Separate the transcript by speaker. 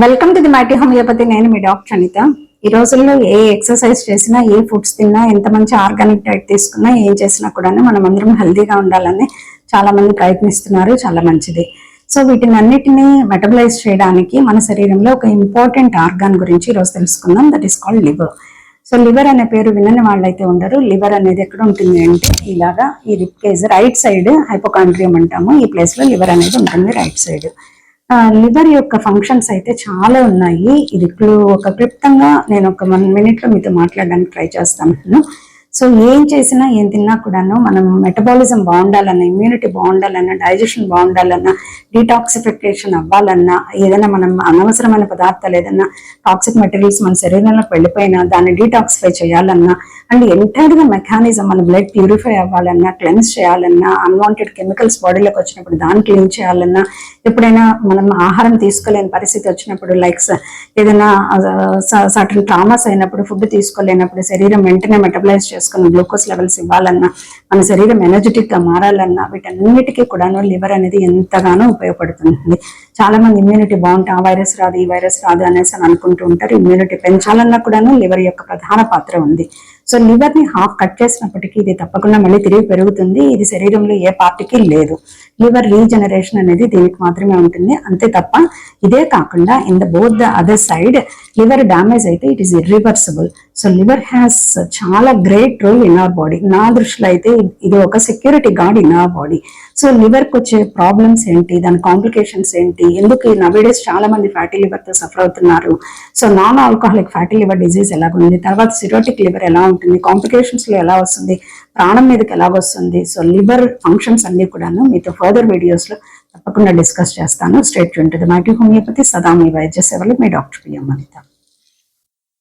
Speaker 1: Welcome to the mighty homeopathy. నేను మీ doctor Anitha. ఈ రోజుల్లో ఏ ఎక్సర్సైజ్ చేసినా, ఏ ఫుడ్స్ తిన్నా, ఎంత మంచి ఆర్గానిక్ డైట్ తీసుకున్నా, ఏం చేసినా కూడా మనం అందరం హెల్తీగా ఉండాలని చాలా మంది ప్రయత్నిస్తున్నారు. చాలా మంచిది. సో వీటిని అన్నిటినీ మెటబలైజ్ చేయడానికి మన శరీరంలో ఒక ఇంపార్టెంట్ ఆర్గాన్ గురించి ఈరోజు తెలుసుకుందాం. That is called liver. So liver అనే పేరు వినని వాళ్ళైతే ఉండరు. లివర్ అనేది ఎక్కడ ఉంటుంది అంటే ఇలాగా ఈ రిప్ కేజ్ రైట్ సైడ్ హైపోకాండ్రియం అంటాము. ఈ ప్లేస్ లో లివర్ అనేది ఉంటుంది రైట్ సైడ్. లివర్ యొక్క ఫంక్షన్స్ అయితే చాలా ఉన్నాయి. ఇది ఒక క్లుప్తంగా నేను ఒక 1 minute లో మీతో మాట్లాడడానికి ట్రై చేస్తాను. సో ఏం చేసినా ఏం తిన్నా కూడాను మనం మెటబాలిజం బాగుండాలన్నా, ఇమ్యూనిటీ బాగుండాలన్నా, డైజెషన్ బాగుండాలన్నా, డీటాక్సిఫికేషన్ అవ్వాలన్నా, ఏదైనా మనం అనవసరమైన పదార్థాలు ఏదైనా టాక్సిక్ మెటీరియల్స్ మన శరీరంలోకి వెళ్ళిపోయినా దాన్ని డీటాక్సిఫై చేయాలన్నా, అండ్ ఎంటైర్గా మెకానిజం మన బ్లడ్ ప్యూరిఫై అవ్వాలన్నా, క్లెన్స్ చేయాలన్నా, అన్వాంటెడ్ కెమికల్స్ బాడీలోకి వచ్చినప్పుడు దాన్ని క్లీన్ చేయాలన్నా, ఎప్పుడైనా మనం ఆహారం తీసుకోలేని పరిస్థితి వచ్చినప్పుడు లైక్స్ ఏదైనా సర్టన్ ట్రామాస్ అయినప్పుడు, ఫుడ్ తీసుకోలేనప్పుడు శరీరం వెంటనే మెటబలైజ్ చేసుకుని గ్లూకోజ్ లెవెల్స్ ఇవ్వాలన్నా, మన శరీరం ఎనర్జెటిక్ గా మారాలన్నా, వీటన్నిటికీ కూడాను లివర్ అనేది ఎంతగానో ఉపయోగపడుతుంది. చాలా మంది ఇమ్యూనిటీ బాగుంటే ఆ వైరస్ రాదు, ఈ వైరస్ రాదు అనేసి అని అనుకుంటూ ఉంటారు. ఇమ్యూనిటీ పెంచాలన్నా కూడాను లివర్ యొక్క ప్రధాన పాత్ర ఉంది. సో లివర్ ని హాఫ్ కట్ చేసినప్పటికీ ఇది తప్పకుండా మళ్ళీ తిరిగి పెరుగుతుంది. ఇది శరీరంలో ఏ పార్టీకి లేదు. లివర్ రీజనరేషన్ అనేది దీనికి మాత్రమే ఉంటుంది. అంతే తప్ప ఇదే కాకుండా in the both the other side liver damage అయితే it is irreversible. So liver has చాలా great role in our body. నా దృష్టిలో అయితే ఇది ఒక security guard in our body. So liver కి వచ్చే ప్రాబ్లమ్స్ ఏంటి, దాని కాంప్లికేషన్స్ ఏంటి, ఎందుకు నవేడేస్ చాలా మంది ఫ్యాటీ లివర్ తో సఫర్ అవుతున్నారు, so non alcoholic fatty liver disease ఎలాగుంది, తర్వాత సిరోటిక్ లివర్ ఎలా ఉంటుంది, కాంప్లికేషన్స్ లో ఎలా వస్తుంది, ప్రాణం మీదకి ఎలాగొస్తుంది. సో లివర్ ఫంక్షన్స్ అన్ని కూడాను మీతో ఫర్దర్ వీడియోస్ లో తప్పకుండా డిస్కస్ చేస్తాను. State tune to the mighty homeopathy. సదా మీ వైద్య సేవలు, మీ డాక్టర్ పిఎం అనిత.